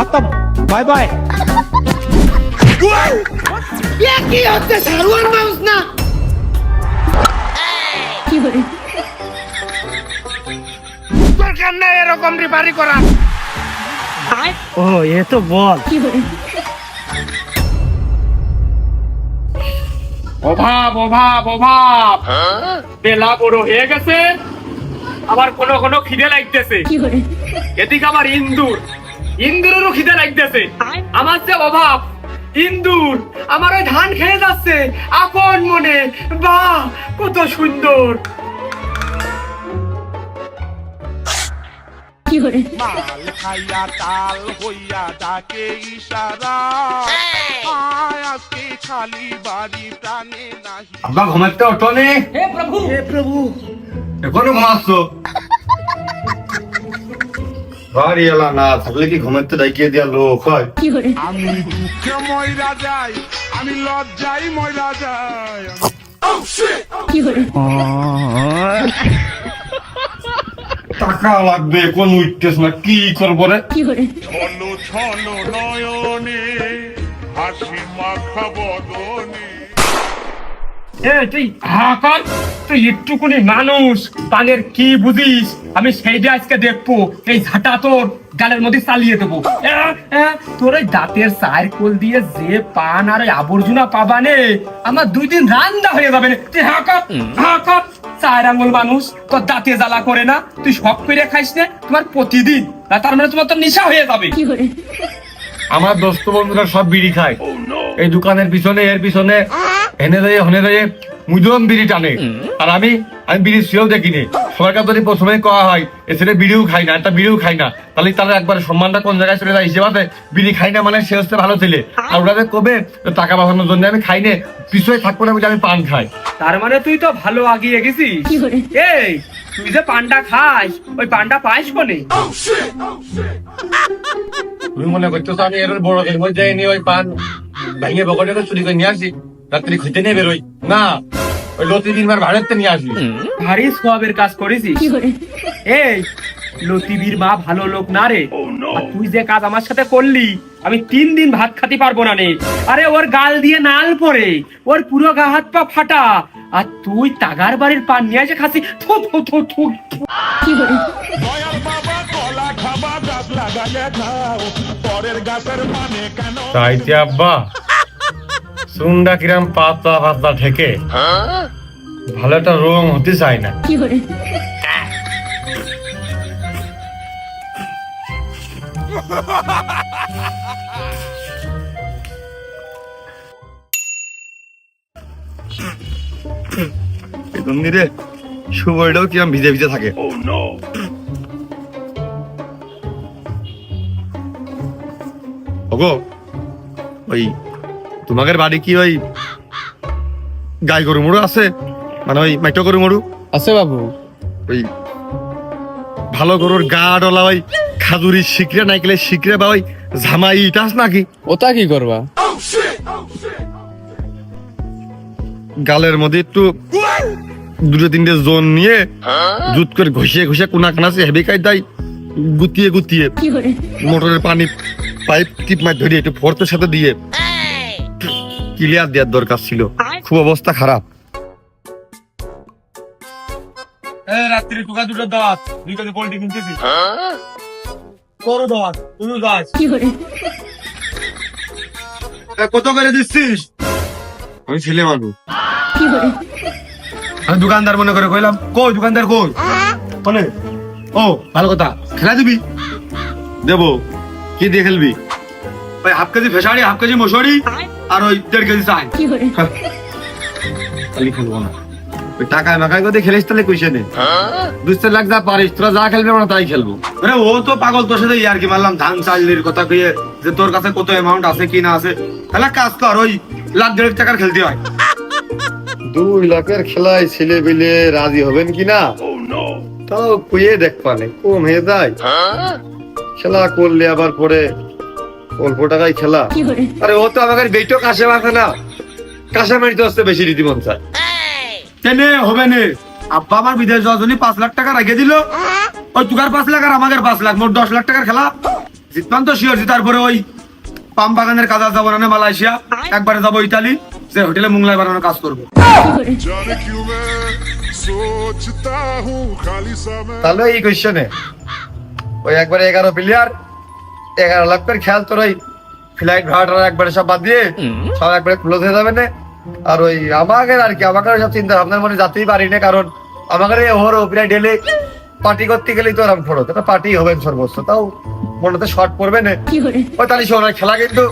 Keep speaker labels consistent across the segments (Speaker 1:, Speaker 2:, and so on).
Speaker 1: खत्म bye bye
Speaker 2: কি হচ্ছে সারওয়ার মাউস না তোর কেন এরকম রিপারি করা
Speaker 1: ओ ये तो बॉल
Speaker 3: অভাব অভাব অভাব বেলা বড় হয়ে গেছে আবার কোন কোন খিদে লাগতেছে এদিকে আমার ইন্দুরেরও খিদে লাগতেছে আমার যে অভাব ইন্দুর আমার ওই ধান খেয়ে যাচ্ছে আপন মনে বাহ কত সুন্দর
Speaker 4: মাল খাইয়া তাল হইয়া ডাকে ইশারা আয় আজকে খালি বাড়ি প্রাণে নাহি
Speaker 5: আব্বা ঘুমাতে ওঠো নে
Speaker 1: हे प्रभु
Speaker 5: এখনো ঘুমাচ্ছ বাড়ি এলা না থাকলে কি ঘুমাতে ডাকিয়ে দিয়া লোক হয়
Speaker 4: আমি দুঃখে ময়রা যাই আমি লজ্জায় ময়রা যাই
Speaker 5: টাকা লাগবে কোন উঠতেছ না কি করবো রে
Speaker 4: ছলো ছলো নয়নে হাসি মাখা বদনে
Speaker 3: এ তুই হাকার তুই একটুকুনি মানুষ পানের কি বুঝিস আমি সেইটা আজকে দেখবো এই ঝাঁটা তোর গালের মধ্যে চালিয়ে দেবো তোর ওই দাঁতের চার কোল দিয়ে যে পান আর ওই আবর্জনা পাবানে আমার 2 দিন রান্না হয়ে যাবে তুই হাকার হাকার চার আঙুল মানুষ তোর দাঁতে জ্বালা করে না তুই সব করে খাইস না তোমার প্রতিদিন তার মানে তোমার তো নেশা হয়ে যাবে
Speaker 5: আমার দোস্ত বন্ধুরা সব বিড়ি খায় এই দোকানের পিছনে এর পিছনে হেনে দেয় মুজম বিড়ি টানে আর আমি বিড়ি শুয়েও দেখিনি সবার কাছে যদি প্রথমে কওয়া হয় এসে বিড়িও খাই না একটা বিড়িও খাই না তাহলে তারা একবার সম্মানটা কোন জায়গায় চলে যায় হিসেবে বিড়ি খাই না মানে সে হচ্ছে ভালো ছেলে আর ওরা কবে টাকা বাঁচানোর জন্য আমি খাই না পিছনে থাকবো না বলে আমি পান খাই
Speaker 3: তার মানে তুই তো ভালো আগিয়ে গেছিস এই তুই যে পানটা খাস ওই পানটা পাইস কোনে
Speaker 5: তুমি মনে করছো তো আমি এর বড় গেলে মধ্যে যাইনি ওই পান ভেঙে বকটে চুরি করে নিয়ে আসি রাত্রি খুঁজতে নিয়ে বেরোই না ওই লতি 3 বার ভাড়াতে নিয়ে আসি
Speaker 3: ভারী সোয়াবের কাজ করেছিস এই লতিবীর মা ভালো লোক না রে আর তুই যে কাজ আমার সাথে করলি আমি 3 দিন ভাত খেতে পারবো না রে আরে ওর গাল দিয়ে নাল পড়ে ওর পুরো গা হাত পা ফাটা আর তুই তাগার বাড়ির পান নিয়ে এসে খাসি থু থু থু থু
Speaker 4: দয়াল বাবা কলা খাবা গাছ লাগালে খাও পরের গাছের মানে কেন
Speaker 5: তাইতে আব্বা সুন্দা কিরাম পাতা পাতা ঠেকে ভালো একটা রং হতে চায় না রে সুবইটাও কিরম ভিজে ভিজে থাকে ওগো ওই তোমাদের বাড়ি কি ওই গাই গরু মরু আছে মানে ওই মাইটো গরু মরু
Speaker 6: আছে বাবু
Speaker 5: ওই ভালো গরুর গা ডলা ওই খাজুরি শিকরে নাইকেলে শিকরে বা ওই ঝামাই ইটাস নাকি
Speaker 6: ওটা কি করবা
Speaker 5: গালের মধ্যে একটু 2-3টে জোন নিয়ে জুত করে ঘষিয়ে ঘষিয়ে কোনা কানাছে হেভি কাই দেয় গুতিয়ে গুতিয়ে মোটরের পানি পাইপ টিপ মার ধরিয়ে একটু ফোর্থের সাথে দিয়ে ক্লিয়ার দেওয়ার দরকার ছিল খুব অবস্থা খারাপ
Speaker 3: রাত্রি টুকা দুটো দাঁত দুই কাছে পোল্ট্রি কিনতেছি করো দাঁত তুই গাছ
Speaker 5: কত করে দিচ্ছিস আমি ছেলে মানুষ আমি দোকানদার মনে করে কইলাম কই দোকানদার কই মানে ও ভালো কথা খেলা দিবি দেবো কি দিয়ে খেলবি ওই 1/2 কেজি ফেসাড়ি 1/2 কেজি মশুরি আর ওই 1.5 কেজি চাই খালি খেলবো না ওই টাকায় মাকায় করে খেলিস তাহলে কইসে নে 2 লাখ যা পারিস তোরা যা খেলবি আমরা তাই খেলবো আরে ও তো পাগল তোর সাথে ইয়ার কি মারলাম ধান চালের কথা কইয়ে যে তোর কাছে কত অ্যামাউন্ট আছে কি না আছে তাহলে কাজ কর ওই 1.5 লাখ টাকার খেলতে হয় 2 লাখের খেলায় ছেলে পেলে রাজি হবেন কিনা তাও কইয়ে দেখ পানে কম হয়ে যায় খেলা করলে আবার পরে অল্প টাকায় খেলা আরে ও তো আমাদের বেটো কাশে মারছে না কাশে মারিতে হচ্ছে বেশি রীতি মন চায় কেনে হবে না আব্বা আমার বিদেশ যাওয়ার জন্য 5 লাখ টাকা রেখে দিল ওই তুকার 5 লাখ আর আমাদের 5 লাখ মোট 10 লাখ টাকার খেলা জিতমান তো শিওর, জিতার পরে ওই পাম বাগানের কাজ যাবো না মালয়েশিয়া, একবারে যাবো ইতালি, যে হোটেলে মোংলাই বানানোর কাজ করবো।
Speaker 4: जाने क्यों मैं सोचता हूँ खाली समय
Speaker 5: তাহলে এই কোয়েশ্চনে ওই একবারে 11 প্লেয়ার 11 লাখ করে খেয়াল, তোর ওই ফ্লাইট ভাড়াটা একবারে সব বাদ দিয়ে সব একবারে ক্লোজ হয়ে যাবে না। আর ওই আমাকে আর কি, আমাকে সব চিন্তা ভাবনার মনে যেতেই পারি না, কারণ আমাকে ওর ওপরে ডেলে পার্টি করতে গেলেই তো আরাম ফোড়ো, তো পার্টি হবে সর্বোচ্চ, তাও মনেতে শর্ট পড়বে না। ওই তাহলে শোনার খেলা কিন্তু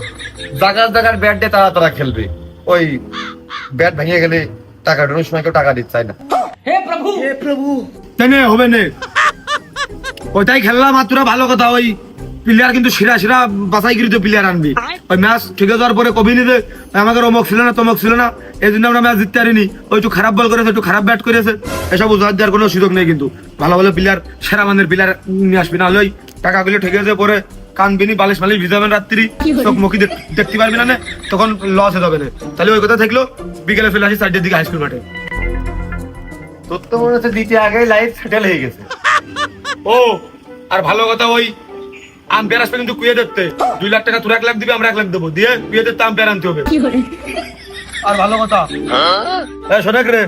Speaker 5: জাগার জাগার ব্যাট দিয়ে তারা খেলবে, ওই ব্যাট ভেঙে গেলে টাকা ডোনের সময় কেউ টাকা দিতে চায় না।
Speaker 1: हे प्रभु
Speaker 5: তাই না, হবে না, ওইটাই খেললাম। আর তোরা ভালো কথা, ওই প্লেয়ার কিন্তু সেরা বাছাই করি তো প্লেয়ার আনবি। ওই ম্যাচ ঠিক যাওয়ার পরে কবি নিতে আমাদের অমুক ছিল না তমক ছিল না, এই জন্য আমরা ম্যাচ জিততে পারিনি। ওই একটু খারাপ বল করেছে, একটু খারাপ ব্যাট করেছে, এসব উজাড় দেওয়ার কোনো সুযোগ নেই। কিন্তু ভালো ভালো প্লেয়ার, সেরা মানের প্লেয়ার নিয়ে আসবি, না হলে ওই টাকাগুলো ঠেকে যে পরে কানবিনি, বালিশ মালিশ ভিজাবেন রাত্রি, চোখ মুখি দেখতে পারবি না, তখন লস হয়ে যাবে না। তাহলে ওই কথা থাকলো, বিকেলে ফেলে আসি 4টার দিকে হাইস্কুল মাঠে। তোর তো মনে হচ্ছে দ্বিতীয় আগেই লাইফ সেটেল হয়ে গেছে। ও আর ভালো কথা, ওই আম্পায়ার আসবে কিন্তু কুয়ে দেখতে, 2 লাখ টাকা তোর 1 লাখ দিবি, আমরা 1 লাখ দেবো, দিয়ে কুয়ে দেখতে আম্পায়ার আনতে হবে। আর ভালো কথা, শোনাক রে,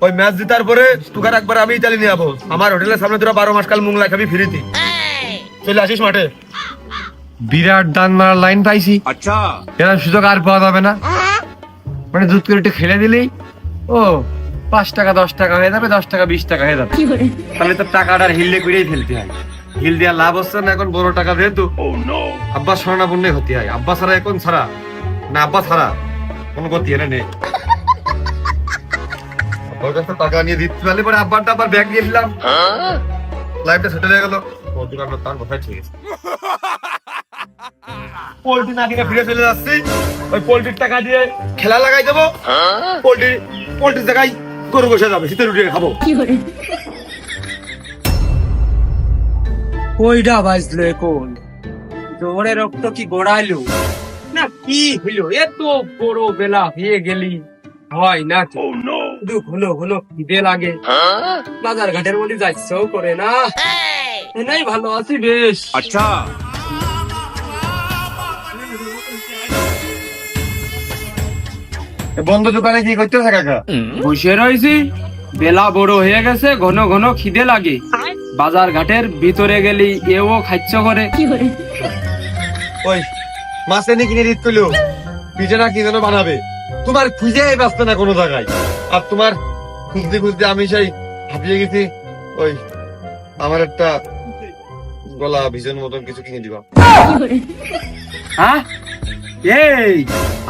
Speaker 5: ওই ম্যাচ জিতার পরে তুকার একবার আমি ইতালি নিয়ে যাবো, আমার হোটেলের সামনে তোরা 12 মাস কাল মুংলা খাবি ফ্রিতে, চলে আসিস মাঠে।
Speaker 6: বিরাট দান মারার লাইন পাইছি। আচ্ছা, এরকম সুযোগ আর পাওয়া যাবে না। মানে দুধ করে একটু খেলে দিলেই ও 5 টাকা 10 টাকা হয়ে যাবে, 10 টাকা 20 টাকা হয়ে যাবে।
Speaker 5: তাহলে তো টাকাটা হিললে করেই ফেলতে হয়, হিল দেওয়ার লাভ হচ্ছে না এখন, বড় টাকা যেহেতু আব্বা স্বর্ণাপন্ন হতে হয়। আব্বা ছাড়া এখন ছাড়া না, আব্বা ছাড়া কোনো গতি এনে নেই। আব্বার কাছে টাকা নিয়ে দিতে পারলে পরে আব্বারটা আবার ব্যাগ দিয়ে দিলাম, লাইফটা সেটেল হয়ে গেল। দোকানটা তার কোথায় ঠিক আছে, পোল্ট্রি না কিনে ফিরে চলে যাচ্ছি, ওই পোল্ট্রির টাকা দিয়ে খেলা লাগাই দেবো, পোল্ট্রির জায়গায় গরু বসে যাবে, শীতের রুটি খাবো।
Speaker 1: কইডা বাজলো এখন, জোরে রক্ত কি গোড়াইলো না কি হইলো? এত বড় বেলা হয়ে গেলি হয় না, শুধু হলো হলো খিদে লাগে, বাজার ঘাটের মধ্যে যাইছেও করে না, নাই ভালো আছি বেশ। আচ্ছা
Speaker 5: বন্ধ দোকানে কি করতেছে কাকা?
Speaker 3: বসে রয়েছি, বেলা বড় হয়ে গেছে, ঘন ঘন খিদে লাগে, বাজার ঘাটের ভিতরে গেলি এও খাচ্ছ করে।
Speaker 5: ওই মাছ এনে কিনে দিত কইলো পিঠে না কি যেন বানাবে, তোমার খুঁজে ব্যস্ত না কোনো জায়গায়, আর তোমার খুঁজতে খুঁজতে আমি সেই হাঁপিয়ে গেছি। ওই আমার একটা গলা ভিজন মতন কিছু কিনে দিবা।
Speaker 3: হ্যাঁ, এই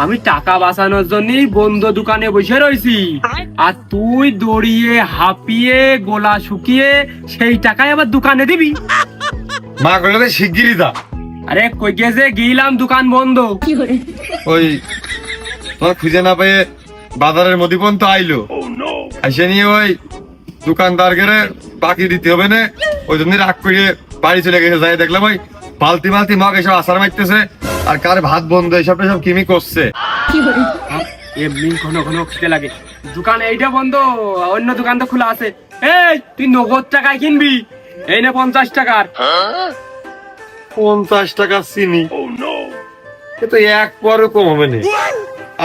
Speaker 3: আমি টাকা বাঁচানোর জন্যই বন্ধ দোকানে বসে রয়েছি, আর তুই দড়িয়ে হাঁপিয়ে গোলা শুকিয়ে সেই টাকায় আবার দোকানে দিবি?
Speaker 5: মা কইলে শিগগিরই যা।
Speaker 3: আরে কই গেছে, গিলাম দোকান বন্ধ।
Speaker 5: ওই তোমার খুঁজে না পেয়ে বাজারের মধ্যে পর্যন্ত আইলো, এসে নিয়ে ওই দোকানদার গেলে বাকি দিতে হবে না, ওই জন্য রাগ করে বাড়ি চলে গেছে। যাই দেখলাম ওই বালতি বালতি মগ এসব আসার মারতেছে, আর কার ভাত বন্ধ, এসব সব কিমি করছে।
Speaker 3: এমনি ঘন ঘন খেতে লাগে, দোকান এইটা বন্ধ, অন্য দোকান তো খোলা আছে। এই তুই নগদ টাকায় কিনবি, এই না 50 টাকার।
Speaker 5: 50 টাকা চিনি, এ তো এক পরও কম হবে না।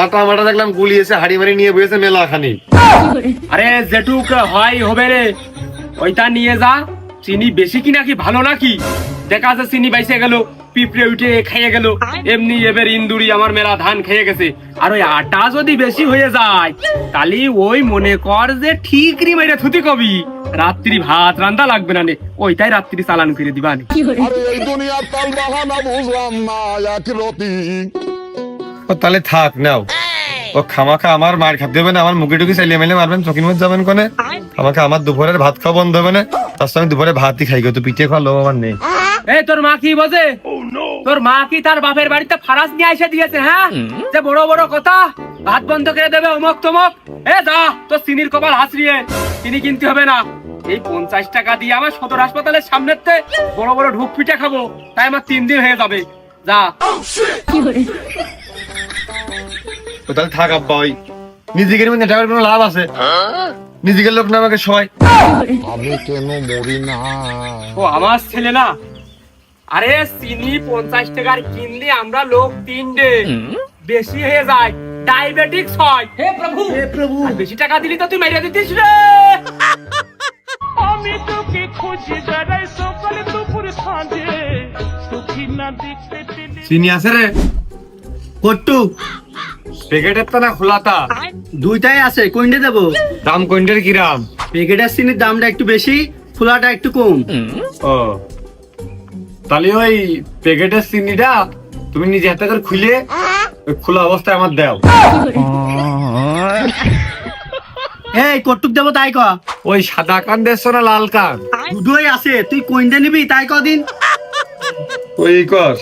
Speaker 5: আটা মাটা দেখলাম গুলিয়েছে, হাড়ি মারি নিয়ে বসেছে মেলা খানি।
Speaker 3: আরে যেটুক হয় হবে রে, ওইটা নিয়ে যা। চিনি বেশি কি নাকি ভালো নাকি? দেখা যাচ্ছে চিনি বাইসে গেল, পিঁপড়ে উঠে খাইয়ে গেল, এমনি এবার ইন্দুরি আমার মেলা ধান খেয়ে গেছে। আর ওই আটা যদি বেশি হয়ে যায়, তাহলে ওই মনে কর যে ঠিকরি মেরে থুতি কবি, রাত্রি ভাত রান্দা লাগবে না, ওইটাই রাত্রি চালান করে দিবা।
Speaker 4: আরে এই দুনিয়ার তাল বাহানা বুঝলাম না এক রতি।
Speaker 5: ও তাহলে থাক নাও, ও খামাখা আমার মার খাতে দেবে না, আমার মুখে টুকি চালিয়ে মেলে মারবেন, চকির মধ্যে যাবেন কোনে, আমাকে আমার দুপুরের ভাত খাওয়া বন্ধ হবে না। তার সঙ্গে আমি দুপুরে ভাতই খাই গো, তো পিঠে খাওয়া লোক আমার নেই।
Speaker 3: এই তোর মা কি বোঝে? তোর মা কি তার বাপের বাড়িতে ফারাজ নিয়ে এসে দিয়েছে? হ্যাঁ, যে বড় বড় কথা, ভাত বন্ধ করে দেবে অমক তমক। এ যা, তোর চিনির কপাল হাসরিয়ে, চিনি কিনতে হবে না। এই 50 টাকা দিয়ে আমার সদর হাসপাতালের সামনেতে বড় বড় ঢুক পিঠে খাবো, তাই আমার 3 দিন হয়ে যাবে। যা।
Speaker 5: ও তাহলে থাক আব্বা, ওই নিজেদের মধ্যে টাকার কোনো লাভ আছে? নিজেদের লোক না আমাকে সবাই।
Speaker 4: আমি কেন মরি না?
Speaker 3: ও আমার ছেলে না, আরে চিনি 50 টাকার কিনলে আমরা লোক 3 বেশি হয়ে যায়, ডায়াবেটিক্স হয়। হে প্রভু হে প্রভু, বেশি টাকা দিলি তো তুই মেরে দিতিস রে।
Speaker 4: আমি তোকে খুঁজি বেড়াই সকালে দুপুর সাঁঝে সুখী না দেখতে পেলে
Speaker 6: চিনি আছে রে?
Speaker 5: কট্টু
Speaker 6: প্যাকেটের তো না খোলাতা?
Speaker 5: দুইটাই আছে, কোনটা দেবো?
Speaker 6: দাম কোনটার কিরাম?
Speaker 5: প্যাকেটের চিনির দামটা একটু বেশি, খোলাটা একটু কম।
Speaker 6: ও তাহলে ওই প্যাকেটের চিনিটা তুমি নিজে হাতে করে খুলে ওই খোলা অবস্থায় আমার দাও।
Speaker 5: এই কট্টুক দেবো তাই ক।
Speaker 6: ওই সাদা কান দেড়শো না লাল কান?
Speaker 5: দুটোই আছে, তুই কোনটা নিবি তাই কদিন।
Speaker 6: ওই কর।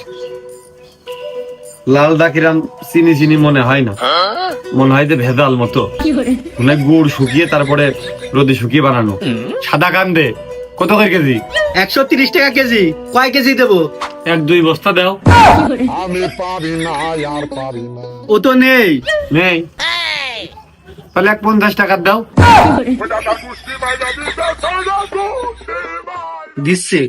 Speaker 6: লাল দা কিরাম চিনি চিনি মনে হয় না, মনে হয় যে ভেজাল মতো, মনে হয় গুড় শুকিয়ে তারপরে রোদে শুকিয়ে বানানো। সাদা কান দে, কত করে কেজি?
Speaker 5: 130 টাকা কেজি। কয় কেজি দেবো?
Speaker 6: 1-2 বস্তা দাও।
Speaker 4: আমি পারি না আর পারি না
Speaker 5: ও তো নেই।
Speaker 6: নেই তাহলে 50 টাকার দাও।
Speaker 5: দিচ্ছি।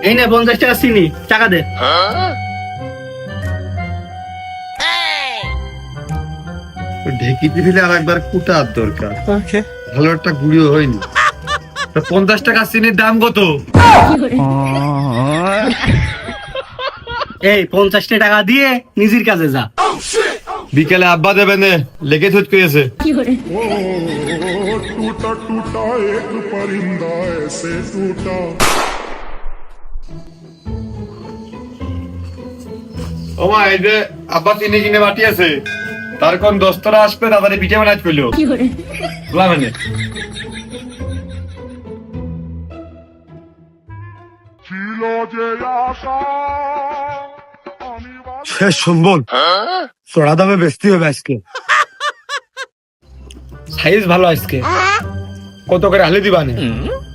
Speaker 5: এই নে 50 টাকা চিনি, টাকা দে।
Speaker 6: ঢেকিতে ফেলে আর একবার কুটার দরকার, ভালো একটা গুঁড়িও হয়নি। 50 টাকা চিনির দাম কত?
Speaker 5: এই 50 টাকা দিয়ে নিজের কাজে যা।
Speaker 6: বিকেলে আব্বা দেবে নে, লেগে থুত করেছে।
Speaker 4: टूटा टूटा एक परिंदा ऐसे टूटा
Speaker 6: ও মা, এই যে আব্বা চিনি কিনে বাটি আছে, তার কোন দোস্তরা আসবে তাড়াতাড়ি পিঠে বানাই করলো মানে।
Speaker 4: ছিল যে আশা আমি
Speaker 2: শেষ সম্বল চড়া দামে বেচতে হবে আজকে।
Speaker 6: সাইজ ভালো আজকে, কত করে হালে দিবা নে?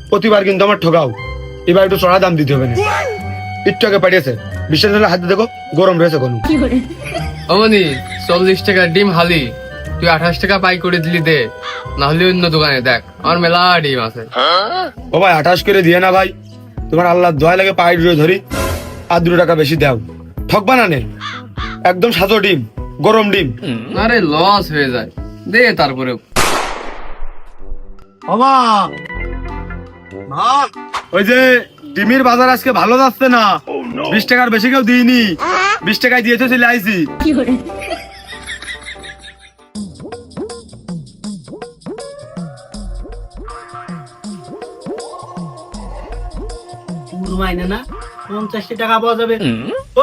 Speaker 6: প্রতিবার কিন্তু আমার ঠকাও, এবার একটু চড়া দাম দিতে হবে না। একটু আগে পাঠিয়েছে, বিশ্বাস হলে হাতে দেখো গরম রয়েছে কোন।
Speaker 7: অমনি 40 টাকা ডিম হালি, তুই 28 টাকা পাই করে দিলি দে, না হলে অন্য দোকানে দেখ, আমার মেলা ডিম আছে।
Speaker 6: ও ভাই 28 করে দিয়ে না ভাই, তোমার আল্লাহ দোয়া লাগে পায়ে ধরে ধরি, আর 2 টাকা বেশি দাও। ঠকবা না নে, একদম সাদা ডিম, গরম ডিম।
Speaker 7: আরে লস হয়ে যায়, দে তারপরে।
Speaker 6: ওই যে ডিমের বাজার আজকে ভালো যাচ্ছে না, 20 টাকার বেশি কেউ দিইনি, 20 টাকায় দিয়েছে চলে আইছি।
Speaker 5: কুরবানি না 50 টাকা পাওয়া যাবে।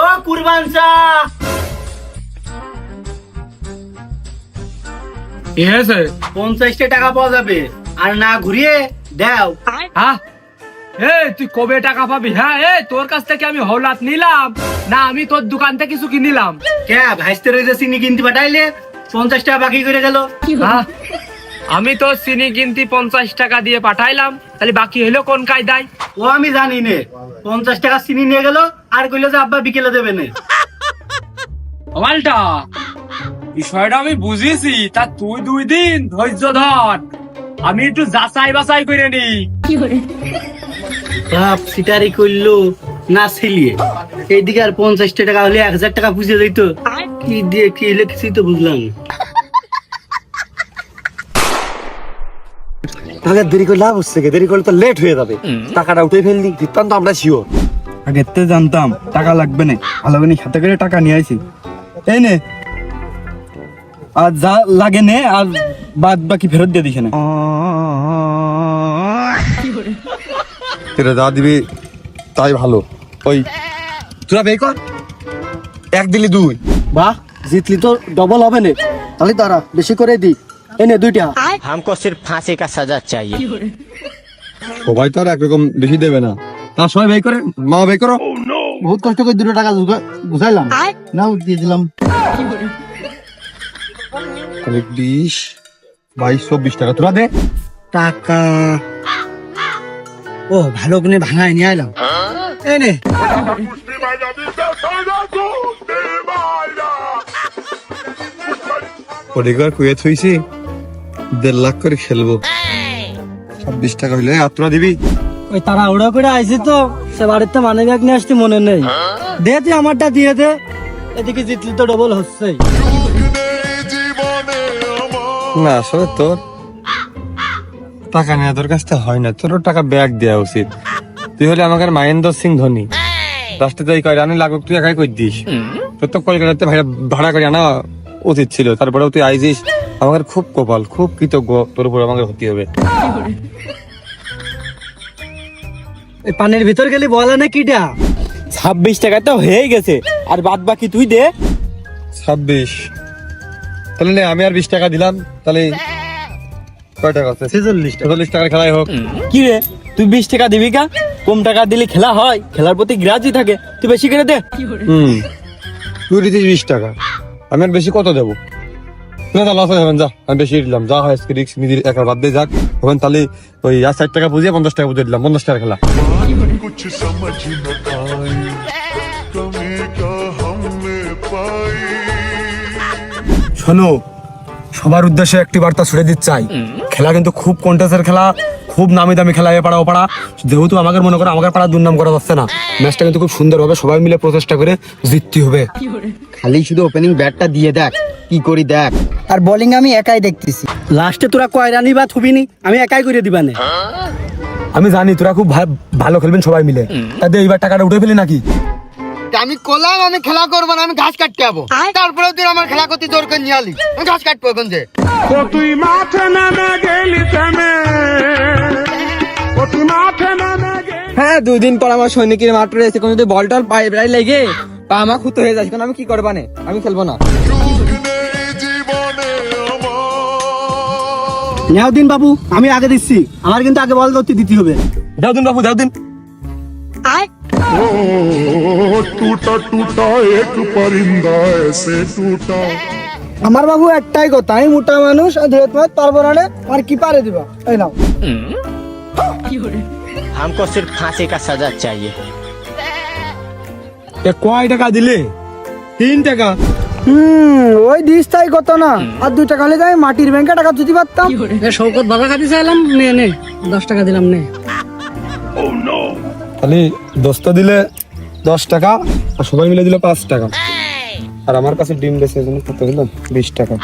Speaker 5: ও কুরবান চা,
Speaker 3: কি হয়েছে?
Speaker 5: 50 টাকা পাওয়া যাবে, আর না ঘুরিয়ে দাও।
Speaker 3: হ্যাঁ তুই কবে টাকা পাবি? হ্যাঁ তোর কাছ থেকে আমি হলাত নিলাম না, আমি তোর দোকান থেকে কিছু কিনিলাম।
Speaker 5: কে ভাইস্তে রয়েছে চিনি কিনতে পাঠাইলে 50 টাকা বাকি করে গেল।
Speaker 3: হ্যাঁ, আমি তো চিনি কিনতে 50 টাকা দিয়ে পাঠাইলাম, তাহলে বাকি হলো কোন কায়দায়?
Speaker 5: ও আমি জানি নে, 50 টাকা চিনি নিয়ে গেল আর কইলো যে আব্বা বিকেলে দেবে না।
Speaker 3: মালটা বিষয়টা আমি বুঝেছি, তা তুই 2 দিন ধৈর্য ধর, আমি একটু যাচাই বাছাই করে নি।
Speaker 5: বাপ সিটারি করলো না ছিলিয়ে, এইদিকে আর 50 টাকা হলে 1000 টাকা বুঝে যাইতো। কি দিয়ে কি হলে কিছুই তো বুঝলাম না।
Speaker 2: তাহলে দেরি করে লাভ হচ্ছে কি? দেরি করলে তো লেট হয়ে যাবে, টাকাটা উঠে ফেললি জিততাম তো আমরা শিওর। আগে তে জানতাম টাকা লাগবে না, ভালো করে হাতে করে টাকা নিয়ে আইছি। এই নে, আর যা লাগে নে, আর বাদ বাকি ফেরত দিয়ে দিস না। যা দিবি তাই ভালো। ওই তোরা বে কর, 1 দিলি 2।
Speaker 5: বাহ, জিতলি তো ডবল হবে না, তাহলে তারা বেশি করে দি। এই নে 2টা।
Speaker 8: हमको सिर्फ फांसी का सजा चाहिए।
Speaker 2: সবাই তো আর একরকম বেশি দেবে না, তা সবাই বে করে, মা বে করো। বহুত কষ্ট করে 2 টাকা বুঝাইলাম, নাও দিয়ে দিলাম। 20, 22, 24 টাকা তোরা দে।
Speaker 5: টাকা ও ভালো করে ভাঙায় নিয়ে আইলাম। এই নে,
Speaker 2: পরিবার কুয়ে থইছি 1.5 লাখ করে খেলবো।
Speaker 5: 26 টাকা হইলে আর তোরা দিবি?
Speaker 2: ওই তারা ওড়া করে আইছি তো, সে বাড়িতে মানে ব্যাগ নিয়ে আসতে মনে নেই। দে তুই আমারটা দিয়ে দে, এদিকে জিতলি তো ডবল হচ্ছে।
Speaker 5: না আসলে তোর টাকা নেওয়া তোর কাছ থেকে হয় না, তোর টাকা ব্যাগ দেওয়া উচিত। তুই হলে আমাকে মহেন্দ্র সিং ধোনি, রাষ্ট্রে তুই কয় রানি লাগুক তুই একাই কই দিস। তোর তো কলকাতাতে ভাড়া করে আনা উচিত ছিল, তারপরেও তুই আইছিস। আমাদের খুব কপাল, খুব কৃতজ্ঞ তোর উপর আমাকে হতে হবে।
Speaker 2: এই পানির ভিতর গেলি বলে না কিটা 26 টাকা তো হয়ে গেছে, আর বাদ বাকি তুই দে।
Speaker 5: 26 তাহলে নে, আমি আর 20 টাকা দিলাম, তাহলে কয় টাকা আছে? 46 টাকার খেলাই হোক।
Speaker 2: কি রে তুই 20 টাকা দিবি কা? কম টাকা দিলে খেলা হয়? খেলার প্রতি গ্রাজই থাকে, তুই বেশি করে দে।
Speaker 5: তুই দিতিস 20 টাকা, আমি আর বেশি কত দেবো? না তা লস হবেন, যা আমি বেশি দিলাম, যা হয় রিক্স নিদির একা বাদ দিয়ে যাক ওখানে। তাহলে ওই 60 টাকা বুঝিয়ে 50 টাকা বুঝিয়ে দিলাম, 50 টাকা খেলা।
Speaker 4: कुछ समझ न आई कमी क्या हमने पाई।
Speaker 6: শোনো, সবার উদ্দেশ্যে একটি বার্তা ছুড়ে দিতে চাই, খেলা কিন্তু খুব কন্টেস্টের খেলা, খুব নামি দামি খেলা এ পাড়া ও পাড়া। যেহেতু আমাদের মনে করো আমাদের পাড়া দুর্নাম করা যাচ্ছে না, ম্যাচটা কিন্তু খুব সুন্দর হবে, সবাই মিলে প্রচেষ্টা করে জিততে হবে।
Speaker 2: খালি শুধু ওপেনিং ব্যাটটা দিয়ে দেখ কি করি দেখ, আর বোলিং আমি একাই দেখতেছি। লাস্টে তোরা কয় রানি বা থুবিনি আমি একাই করে দিবানে।
Speaker 6: আমি জানি তোরা খুব ভালো খেলবেন সবাই মিলে, তাদের এইবার টাকাটা উঠে ফেলি নাকি?
Speaker 2: আমি কলাম আমি খেলা করবো না, আমি ঘাস কাটতে যাবো, তারপরে তুই আমার খেলা করতে জোর করে নিয়ে আলি, আমি ঘাস কাটবো এখন যে।
Speaker 4: ও তুই মাঠে নামে গেলি তেমে, ও তুই মাঠে নামে গেলি।
Speaker 1: হ্যাঁ 2 দিন পর আমার সৈনিকের মাঠ রয়েছে, কোনো যদি বল টল পায়ে বেড়াই লেগে পা আমার খুঁতো হয়ে যায়, আমি কি করবা নে? আমি খেলবো না।
Speaker 2: নিয়াউদ্দিন বাবু আমি আগে দিচ্ছি, আমার কিন্তু আগে বল ধরতে দিতে হবে।
Speaker 6: দাও দিন বাবু, দাও দিন।
Speaker 4: ओ टूटा टूटा एक परिंदा ऐसे टूटा।
Speaker 2: আমার বাবু একটাই কথা, আমি মোটা মানুষ আর ধরে তোমার পারবো না, আর কি পারে দিবা। এই নাও।
Speaker 8: हमको सिर्फ फांसी का सजा चाहिए।
Speaker 6: কয় টাকা দিলে?
Speaker 5: 3 টাকা।
Speaker 2: ওই দিস তাই কত না, আর 2 টাকা হলে আমি মাটির ব্যাংকে টাকা দিতে পারতাম। শৌকত বাবা খাতে চাইলাম, নে নে 10 টাকা দিলাম নে।
Speaker 6: তাহলে 10টা দিলে 10 টাকা, আর সবাই মিলে দিলে 5 টাকা, আর আমার কাছে ডিম বেশি জন্য কত হলো 20 টাকা,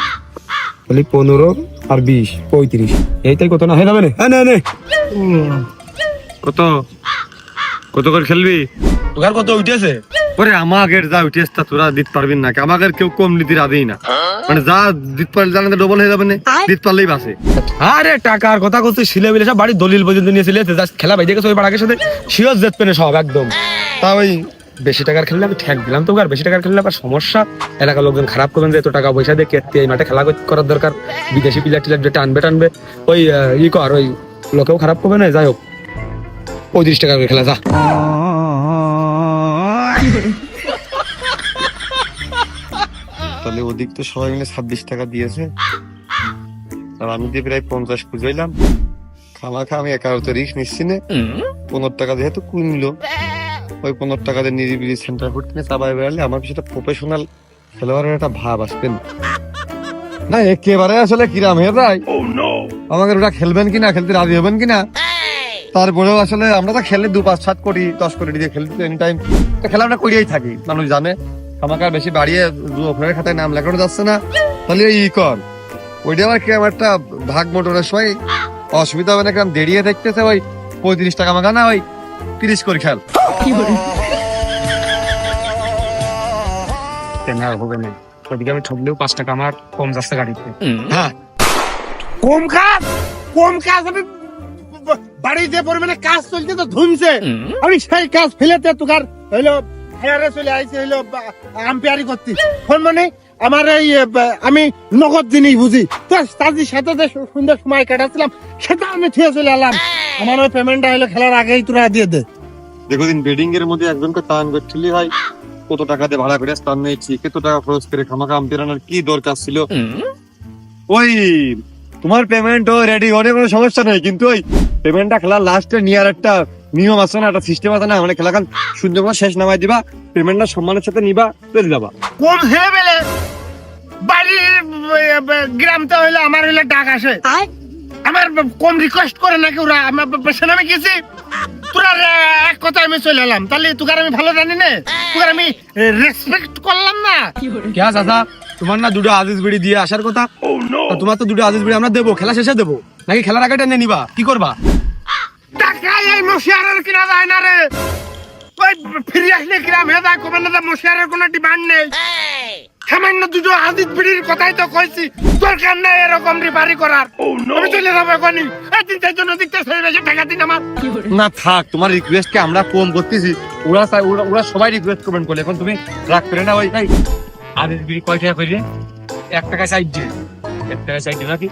Speaker 6: তাহলে 15 আর 20 35, এইটাই কত না হয়ে যাবে না? হ্যাঁ নে নে।
Speaker 5: কত কত করে খেলবি?
Speaker 6: তোর কত উঠেছে?
Speaker 5: ওরে আমাদের যা উঠেছে তা তোরা দিতে পারবি না, আমাদের কেউ কম নিতে রাবেই না, মানে যা দিতে পারলে জানাতে ডবল হয়ে যাবে না, দিতে পারলেই বাসে।
Speaker 6: আরে টাকার কথা করছে, ছিলে মিলে সব বাড়ির দলিল পর্যন্ত নিয়ে ছিলে, খেলা বাইরে গেছে ওই পাড়াকে সাথে শিওর জেত পেনে সব একদম। তা ওই বেশি টাকার খেললে আমি ঠ্যাক দিলাম তো, আর বেশি টাকার খেললে আবার সমস্যা, এলাকার লোকজন খারাপ করবেন যে এত টাকা পয়সা দিয়ে কেটে এই মাঠে খেলা করার দরকার, বিদেশি প্লেয়ার টিলার যেটা টানবে ওই ই কর, ওই লোকেও খারাপ করবে না। যাই হোক 35 টাকা করে খেলা যা।
Speaker 5: তাহলে ওদিক তো সবাই মিলে 26 টাকা দিয়েছে, আর আমি দিয়ে প্রায় 50 খুঁজাইলাম। খামাখা আমি একা তো রিস্ক নিচ্ছি না, 15 টাকা যেহেতু কিনলো, ওই 15 টাকা দিয়ে নিরিবিলি সেন্টার ফুট কিনে চাবাই বেড়ালে আমার সেটা প্রফেশনাল খেলোয়াড়ের একটা ভাব আসবে না। একেবারে আসলে কিরাম হয়ে যায়, আমাকে ওটা খেলবেন কিনা, খেলতে রাজি হবেন কিনা। তারপরেও আসলে আমরা তো খেলে 2-5-7 কোটি 10 কোটি দিয়ে খেলতে এনি টাইম খেলাটা করিয়াই থাকি, মানুষ জানে। আমাকে বেশি বাড়িয়ে ওপরের খাতায় নাম লেখানো যাচ্ছে না, তাহলে ওই কর ওইটা আমার কিরম একটা ভাগ মোটরের সময় অসুবিধা হবে না, কিরম দেরিয়ে দেখতেছে। ওই 35 টাকা মাগা না, ওই 30 করে খেল।
Speaker 3: হবে না, ওদিকে আমি ঠকলেও 5 টাকা আমার কম যাচ্ছে গাড়িতে।
Speaker 5: হ্যাঁ
Speaker 4: কম কাজ আমি বাড়িতে পরিমাণে কাজ চলছে তো ধুমছে, আমি সেই কাজ ফেলেতে তোকার হইলো হেয়ারে চলে আইছে, হইলো আম্পায়ারি করতে ফোন মানে আমার এই আমি নগদ জিনিস বুঝি তো, তাদের সাথে যে সুন্দর সময় কাটাচ্ছিলাম সেটা আমি থুয়ে চলে এলাম। আমার ওই পেমেন্টটা হইলো খেলার আগেই তোরা দিয়ে দে।
Speaker 5: দেখো দিন বেডিং এর মধ্যে একজনকে টান করছিলি ভাই, কত টাকা দিয়ে ভাড়া করে স্থান নিয়েছি, কত টাকা খরচ করে খামাখা আম্পায়ার আনার কি দরকার ছিল। ওই তোমার পেমেন্ট ও রেডি, অনেক কোনো সমস্যা নেই, কিন্তু ওই পেমেন্টটা খেলার লাস্টে নিয়ার একটা নিয়ম আছে না, একটা সিস্টেম আছে না, মানে খেলা খান সুন্দর শেষ নামাই দিবা, পেমেন্টটা সম্মানের সাথে নিবা, চলে যাবা।
Speaker 4: কোন হে বেলে বাড়ির গ্রামটা হইলো আমার হইলো ডাক আসে, আমার কম রিকোয়েস্ট করে নাকি ওরা আমার পেছনে আমি গেছি তোরা এক কথা আমি চলে এলাম তাহলে তোকে আমি ভালো জানি না তোকে আমি রেসপেক্ট করলাম না
Speaker 6: কে চাচা তোমার না দুটো আজিজ বিড়ি দিয়ে আসার কথা তা তোমার তো দুটো আজিজ বিড়ি আমরা দেবো, খেলা শেষে দেবো নাকি খেলার আগে টেনে নিবা, কি করবা?
Speaker 4: টাকা এই মশিয়ারের কিনা যায় না রে ওই ফিরে আসলে কিরাম হয়ে যায় কবে না মশিয়ারের কোনো ডিমান্ড নেই সামান্য দুটো আজিজ বিড়ির কথাই তো কইছি দরকার নাই এরকম রিপারি করার আমি চলে যাবো এখনই এই 3-4 জন দিকতে ছেড়ে বেশি টাকা দিন আমার
Speaker 6: না থাক, তোমার রিকোয়েস্ট কে আমরা কম করতেছি, ওরা সবাই রিকোয়েস্ট করবেন বলে এখন তুমি রাগ করে না। ওই আজিজ বিড়ি কয় টাকা করে? 1 টাকা সাইড দিয়ে, 1 টাকা সাইড দিয়ে নাকি?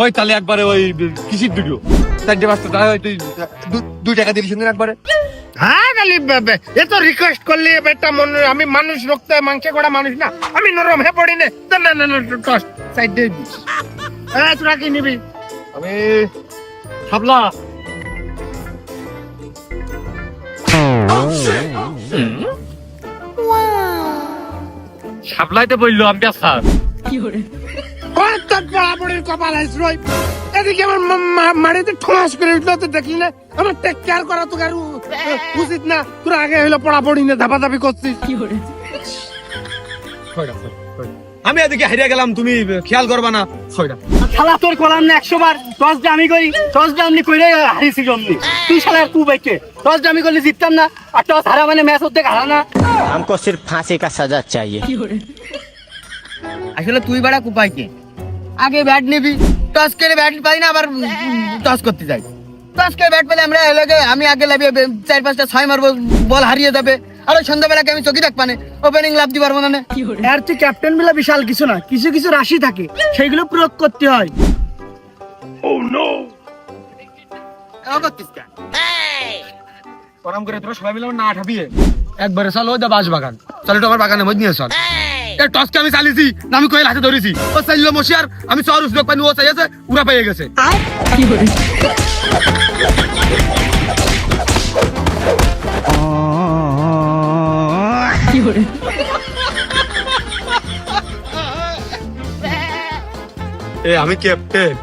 Speaker 6: ওই তাহলে একবারে ওই কিসির দুটো 4-5 টাকা, তুই 2 টাকা দিলি শুনলেন একবারে।
Speaker 4: হ্যাঁ খালি এত রিকোয়েস্ট করলে একটা মনে আমি মানুষ রক্ত মাংস করা মানুষ না আমি নরম হয়ে পড়ি না না না না টস সাইড দিয়ে দিস তোরা কি নিবি
Speaker 6: আমি সাবলা
Speaker 3: সাপ্লাইতে বললো আমি স্যার
Speaker 4: পড়াপড়ির কপাল আছে রই এদিকে আমার মাড়িতে ঠোঁস করে উঠলো তো দেখলি না আমার টেক কেয়ার করা তো কারু উচিত না তোরা আগে হইলো পড়াপড়ি না ধাপাধাপি করছিস
Speaker 6: আমি এদিকে হারিয়ে গেলাম, তুমি খেয়াল করবা না।
Speaker 2: শালা তোর কলাম না 100 বার টসটা আমি করি, টসটা আমি কইরে হারিয়েছি জমনি। তুই শালা তুই বাইকে টসটা আমি করলে জিততাম না, আর টস হারা মানে ম্যাচ অর্ধেক হারা না।
Speaker 8: हमको सिर्फ फांसी का सजा चाहिए।
Speaker 7: আসলে তুই বাড়া কুপাইকে আগে ব্যাট নিবি, টস করে ব্যাট পাই না আবার টস করতে যাই। টস করে ব্যাট পেলে আমরা আমি আগে লাভিয়ে 4-5টা 6 মারবো, বল হারিয়ে যাবে। আর ওই সন্ধ্যাবেলাকে আমি চকি থাকবা না, ওপেনিং লাভ দিতে পারবো না।
Speaker 2: আর তুই ক্যাপ্টেন বলে বিশাল কিছু না, কিছু কিছু রাশি থাকে সেইগুলো প্রয়োগ করতে হয়।
Speaker 6: গরম করে তোরা সবাই মিলে না ঠাপিয়ে একবারে চল ওই বাস বাগান, চল একটু আমার বাগানের মধ্যে নিয়ে চল। এই টসকে আমি চালিয়েছি না, আমি কয়েল হাতে ধরেছি, ও চাইলো মশিয়ার, আমি চর উসবেক পানি, ও চাইছে উড়া পেয়ে গেছে। আমি ক্যাপ্টেন।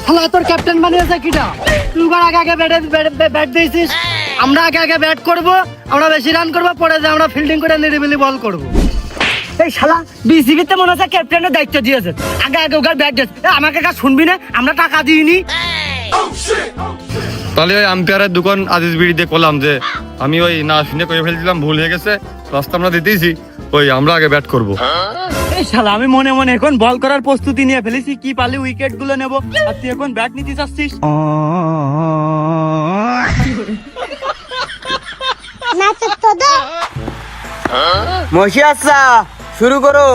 Speaker 2: শালা তোর ক্যাপ্টেন বানিয়েছে কিটা? তুই আগে আগে ব্যাট দিয়েছিস, আমরা আগে আগে ব্যাট করব, আমরা বেশি রান করব, পরে যে আমরা ফিল্ডিং করে নিরিবিলি বল করব। এই শালা বিসিবিতে মনে হচ্ছে ক্যাপ্টেনের দায়িত্ব দিয়েছে, আগে আগে ওকে ব্যাট দিয়েছে। আমাকে কাজ শুনবি না, আমরা টাকা দিইনি।
Speaker 6: তাহলে ওই আম্পায়ারের দোকান আজিজ বিড়িতে করলাম যে আমি ওই না শুনে করে ফেলছিলাম, ভুল হয়ে গেছে, রাস্তা আমরা দিতেইছি, ওই আমরা আগে ব্যাট করব।
Speaker 2: এই শালা আমি মনে মনে এখন বল করার প্রস্তুতি নিয়ে ফেলেছি, কি পারলে উইকেট গুলো নেবো, আর তুই এখন ব্যাট নিতে চাচ্ছিস।
Speaker 7: মশিয়াসা শুরু করো।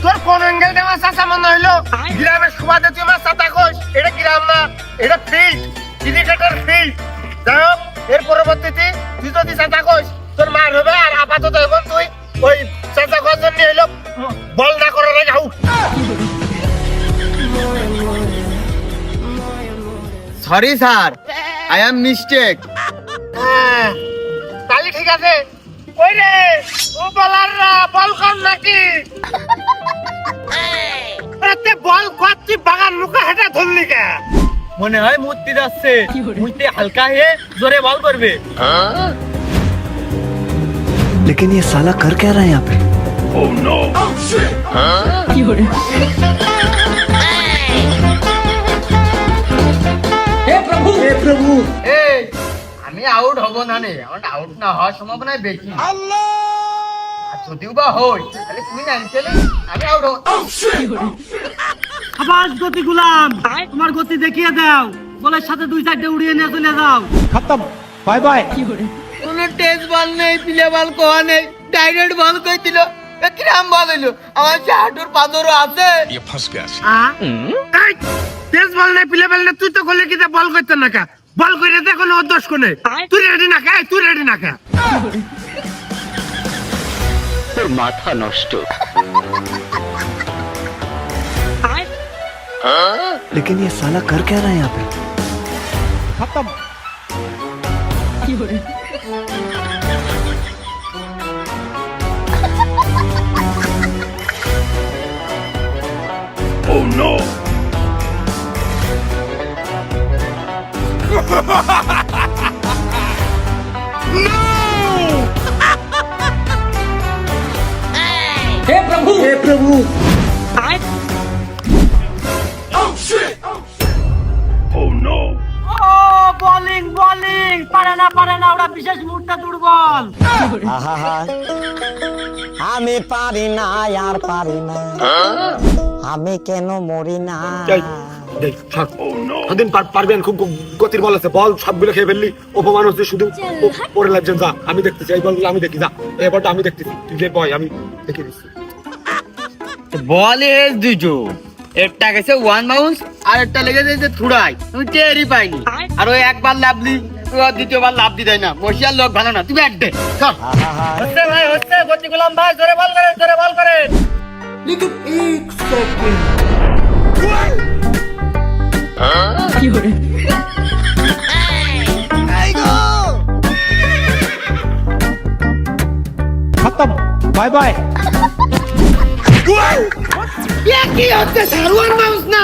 Speaker 4: তোর কোন অ্যাঙ্গেল দেওয়া চাষা মনে হইলো গ্রামের সুবাদে তুই আমার চাতা কোষ এটা গ্রাম না, এটা ফিল্ড, ক্রিকেটের ফিল্ড। যাই হোক এর পরবর্তীতে তুই যদি চাতা কোষ তোর মার হবে, আর আপাতত এখন তুই ওই চাচা কোষ জন্য হইলো বল না করার আগে out.
Speaker 7: Sorry sir, I am mistake.
Speaker 4: তাহলে ঠিক আছে। ওই রে ও বলাররা বল কর নাকি? আরে বল করছি বাগান মুখে হেঁটে ধরলি কে?
Speaker 2: মনে হয় মূর্তি যাচ্ছে, মূর্তি হালকা হয়ে জোরে বল করবে।
Speaker 9: लेकिन ये साला कर क्या रहा है यहाँ पे?
Speaker 7: এই আমি আউট হব না নে, আমার আউট না হওয়ার সম্ভাবনাই বেশি। আর যদিও বা হই তাহলে তুমি না খেলে আমি আউট হব।
Speaker 2: আবার গতি গুলাম, তোমার গতি দেখিয়ে দাও, বলের সাথে 2-4টে উড়িয়ে নিয়ে চলে যাও।
Speaker 9: खत्म, बाय बाय।
Speaker 7: কোনো টেস্ট বল নেই, প্লে বল কোয়া নেই, ডাইরেক্ট বল কই দিল, কিরাম বল হইলো। আমার যে হাঁটুর পাথরও আছে।
Speaker 4: এই তেজ বল নাই পিলে বল না, তুই তো করলে কি বল করতে না কা? বল করে দে কোনো দোষ কোনে। তুই রেডি না কা? তুই রেডি না কা?
Speaker 8: তোর মাথা নষ্ট।
Speaker 9: लेकिन ये साला कर क्या रहा है यहाँ पे?
Speaker 2: खत्म।
Speaker 7: বোলিং বোলিং পারে না ওরা বিশেষ মুহূর্তে দুর্বল।
Speaker 10: আমি পারি না আর পারি না, আমি কেন মরি না।
Speaker 6: দিন পারবেন, খুব গতির বল আছে, বল সবগুলো খেয়ে ফেললি, অপমান হচ্ছে শুধু পরে লাগছেন। যা আমি দেখতেছি, এই বলগুলো আমি দেখি, যা এই বলটা আমি দেখতেছি, তুই যে বয় আমি দেখে দিচ্ছি।
Speaker 7: বলে দুটো, একটা গেছে ওয়ান বাউন্স আর একটা লেগেছে যে থুড়াই, তুমি টেরই পাইনি। আর ওই একবার লাভলি দ্বিতীয়বার লাভ দিতে না, বসিয়ার লোক ভালো না, তুমি একদে হচ্ছে ভাই হচ্ছে গতি গোলাম ভাই, জোরে বল করে জোরে বল করে।
Speaker 9: खत्म बाय बाय।
Speaker 7: কি হচ্ছে স্যার, ওয়ান বাউন্স না,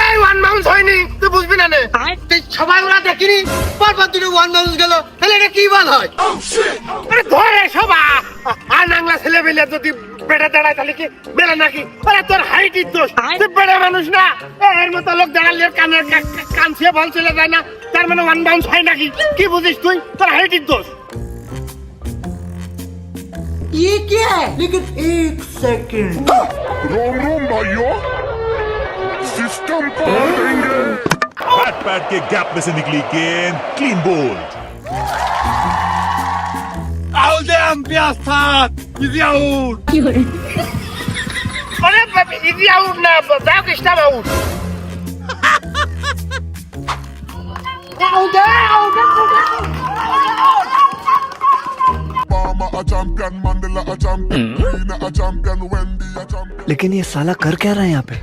Speaker 7: এই ওয়ান বাউন্স হয়নি, তুই বুঝবি না নে। তুই সবাই ওরা দেখিনি, পরপর দুটো ওয়ান বাউন্স গেল, তাহলে এটা কি বল হয়? আরে ধরে সবা আর নাংলা ছেলে বেলে যদি বেড়ে দাঁড়ায় তাহলে কি বেড়ে নাকি? আরে তোর হাইটের দোষ, তুই বেড়ে মানুষ না, এর মতো লোক দাঁড়ালে কান ছিয়ে বল চলে যায় না, তার মানে ওয়ান বাউন্স হয় নাকি? কি বুঝিস তুই? তোর হাইটের দোষ।
Speaker 10: ये क्या है? लेकिन एक सेकंड।
Speaker 11: रोम रोम भाइयों, सिस्टम पार देंगे। बैट पैड के गैप में से निकली गेंद, क्लीन बोल्ड।
Speaker 4: आउट एम्पायर साथ इजी आउट।
Speaker 7: अरे इजी आउट ना, back stump out. Out out.
Speaker 11: Obama a champion, Mandela a champion, Nina a champion, Wendy a champion.
Speaker 9: लेकिन ये साला कर क्या रहा है यहाँ पे?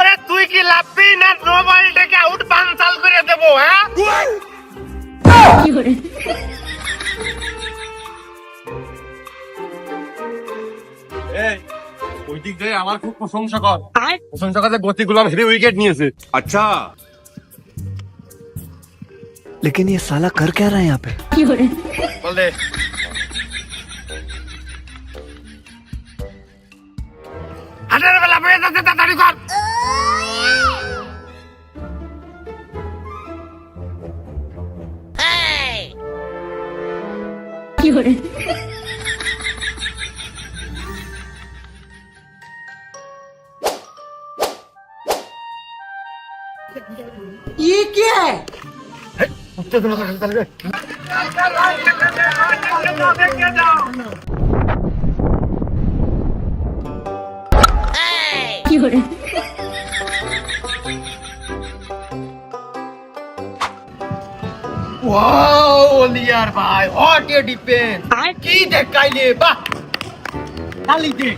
Speaker 7: अरे তুই কি লাভবি না নো বলটাকে আউট বানচাল করে দেব? হ্যাঁ
Speaker 5: এই ওই দিক দিয়ে আমার খুব প্রশংসা কর, প্রশংসা করে গতি গোলাম হেভি উইকেট নিয়েছে। আচ্ছা
Speaker 9: लेकिन ये साला कर क्या रहा है यहाँ पे?
Speaker 5: বল দে।
Speaker 7: হাটের বেলা পেয়ে যাচ্ছে, তাড়াতাড়ি কর।
Speaker 10: ये क्या है?
Speaker 7: ওয়াও ওলিয়ার ভাই, হট এ ডিফেন্স, কি দেখাইলে, বাহ খালি দেখ।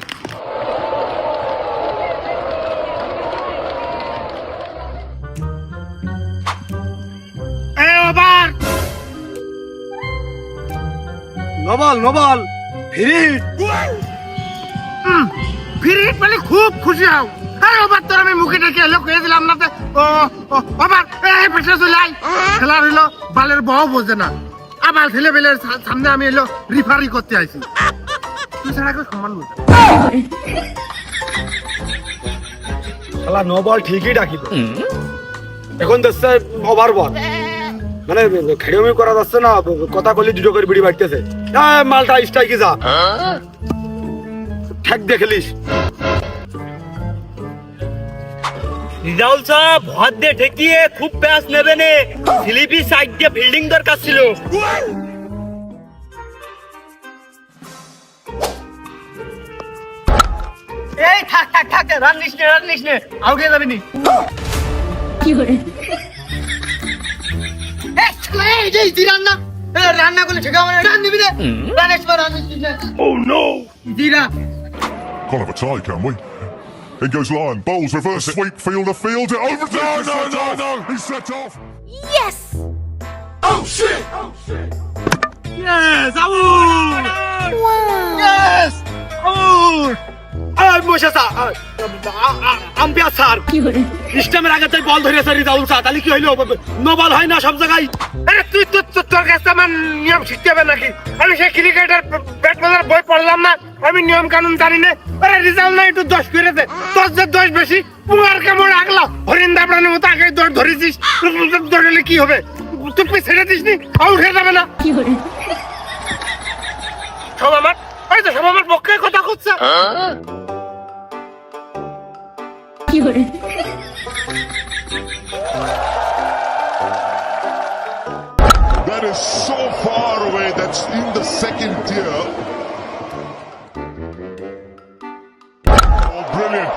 Speaker 7: এই ওভার
Speaker 5: নবল ফিরিট
Speaker 7: ফিরিট মানে খুব খুশি হও। আরে ওভার তোর আমি মুখে ডেকে এলো কয়ে দিলাম না, ওভার এই পেছনে চলে আই। খেলার হইলো বালের বউ বোঝে না, আবার ছেলে বেলের সামনে আমি এলো রিফারি করতে আইছি, তুই ছাড়া কেউ সম্মান বুঝে।
Speaker 6: শালা নো বল ঠিকই ডাকিল, এখন দেখছে ওভার বল, মানে খেড়েমি করা যাচ্ছে না, কথা কলি দুটো করে বিড়ি বাড়তেছে। মালটা স্ট্রাইকে যা, ঠেক দেখলিস।
Speaker 3: রিজাউল সাহেব হাত দিয়ে ঠেকিয়ে খুব প্যাস নেবে নে, স্লিপি সাইড দিয়ে ফিল্ডিং দরকার ছিল।
Speaker 7: এই থাক থাক থাক, রান নিস নে, আউট হয়ে যাবি নি। রান্না করলে ঠিক হবে, রান দিবি রে, রানের সময় রান দিবি না।
Speaker 11: Oh no!
Speaker 7: দিরা
Speaker 11: Can't have a tie, can we? In goes line, bowls, reverse sweep, fielder, over. No! He's set off.
Speaker 10: Yes!
Speaker 11: Oh shit!
Speaker 4: Yes, out!
Speaker 10: Wow!
Speaker 4: Yes, out!
Speaker 6: Umpire sir স্টেমের আগে তাই বল ধরেছে Rezaul sir, তাহলে কি হইলো? No ball হয় না সব জায়গায়।
Speaker 4: আরে তুই তোর কাছে আমার নিয়ম শিখতে হবে নাকি? আমি সেই ক্রিকেটার ব্যাট বলার বই পড়লাম না, আমি নিয়ম কানুন জানি না। আরে রিজাল্ট না একটু দোষ করেছে, তোর যে দোষ বেশি। পুয়ার কেমন আগলা হরিণ দাবড়ানোর মতো আগে দৌড় ধরেছিস, দৌড়লে কি হবে? তুই ছেড়ে দিস নি, আউট হয়ে যাবে না? সব আমার ওই তো সব আমার পক্ষে কথা করছে।
Speaker 11: That is so far away. That's in the second tier. Oh, brilliant.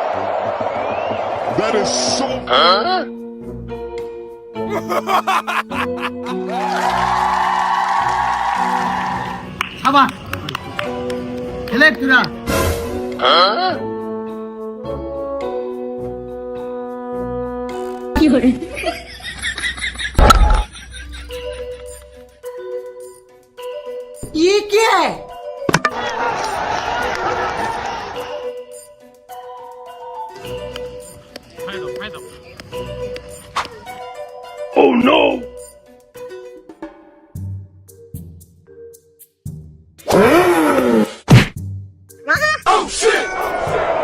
Speaker 11: That is so...
Speaker 7: সাবা খেলে তুরা ये क्या है?
Speaker 11: Oh, no! Oh, shit!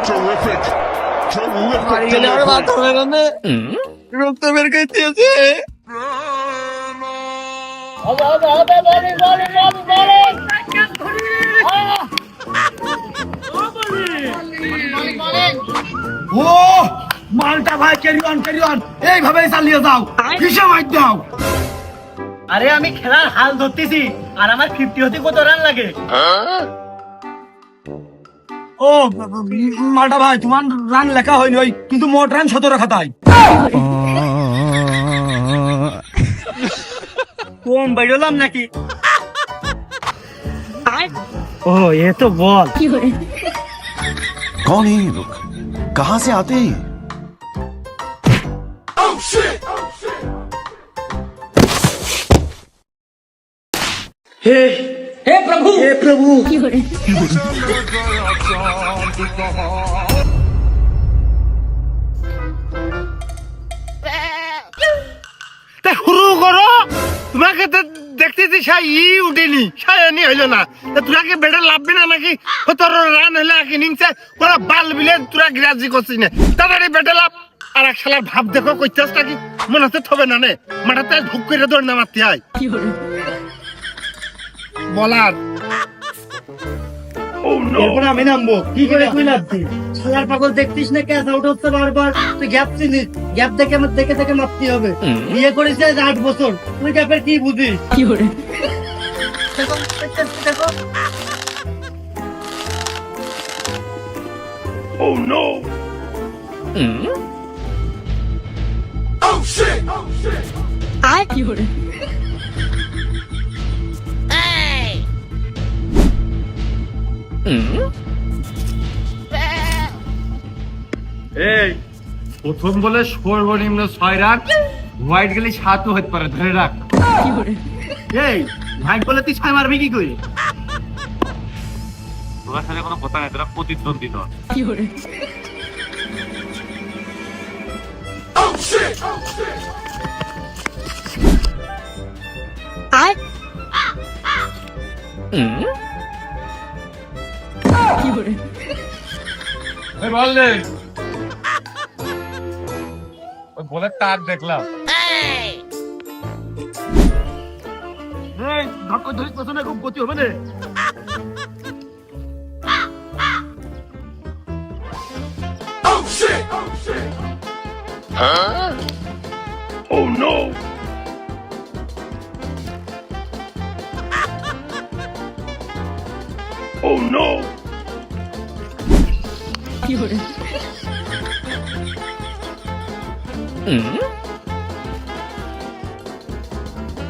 Speaker 11: Terrific! Terrific delivery!
Speaker 6: ও মালটা ভাই, ক্যারি অন, এইভাবেই চালিয়ে যাও, হিসাব মার দাও।
Speaker 7: আরে আমি খেলার হাল ধরতেছি, আর আমার 50 হতে কত রান লাগে?
Speaker 6: ও মালটা ভাই, তোমার রান লেখা হয়নি ওই, কিন্তু মোট রান 17 খাতায়।
Speaker 7: কম বাইরলাম নাকি? ও এ তো বল।
Speaker 9: कौन है ये लोग? कहाँ से आते हैं?
Speaker 11: Oh, shit!
Speaker 3: हे प्रभु
Speaker 4: শুরু করো। তোমাকে দেখতেছি ই উঠেনি, সায়ানি হইলো না। তোরাকে বেটা লাভবে না নাকি? তোর রান হলে এক ইনিংসে ওরা বাল বিলে তোরা গ্রাজি করছিস না, তাড়াতাড়ি বেটা লাভ। আর এক শালার ভাব দেখো কইতাস নাকি? মনে হচ্ছে থবে না নে, মাঠাতে ভুক করে দৌড় না মারতে হয় বলার।
Speaker 7: এরপর আমি নামবো, কি করে তুই নামবি? শালার পাগল দেখতিস না ক্যাচ আউট হচ্ছে বারবার? তুই গ্যাপ চিনিস, গ্যাপ দেখে আমার দেখে মারতে হবে। বিয়ে করেছে 8 বছর, তুই গ্যাপের কি বুঝিস? দেখো
Speaker 11: Oh, no! Oh, shit!
Speaker 5: এই প্রথম বলে সর্বনিম্ন 6 রান, হোয়াইট গেলে 7ও হতে পারে, ধরে রাখ।
Speaker 6: এই ভাই বলে তুই 6 মারবি কি করে?
Speaker 5: তোর সাথে কোনো কথা নাই, তোরা প্রতিদ্বন্দ্বী নয়।
Speaker 11: Oh, shit!
Speaker 5: এই বল নে, ওই বলের তার দেখলাম।
Speaker 6: এই ধাক্কা ধরিস পেছনে, খুব গতি হবে না।
Speaker 11: Oh, shit! Oh, no! Oh, no!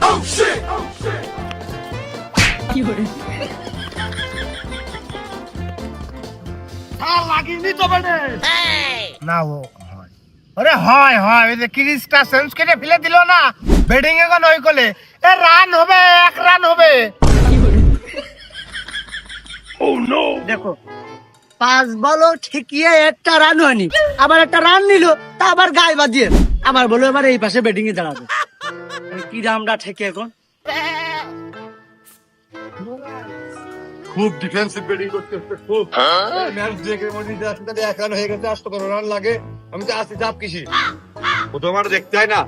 Speaker 11: Oh, shit!
Speaker 6: লাগিনি তো বেনে
Speaker 4: না ও হয়, আরে হয় হয়, ওই যে ক্রিজটা চেঞ্জ করে ফেলে দিল না, ব্যাটিং এখন ওই কোলে এ রান হবে, 1 রান হবে।
Speaker 11: Oh, no!
Speaker 7: দেখো 5 বলও ঠেকিয়ে একটা রান হয়নি, আবার একটা রান নিল, তা আবার গায়ে বাজিয়ে আবার বলো এবার এই পাশে ব্যাটিং এ দাঁড়াবে। কি রামটা ঠেকে এখন।
Speaker 5: খুব ডিফেন্সিভ ব্যাটিং করতে হচ্ছে, খুব ম্যাচ দেখে মনে হচ্ছে আসলে 1 রান হয়ে গেছে, 8 রান লাগে। আমি তো আসি চাপ কিসি, ও তো আমার দেখতে হয় না।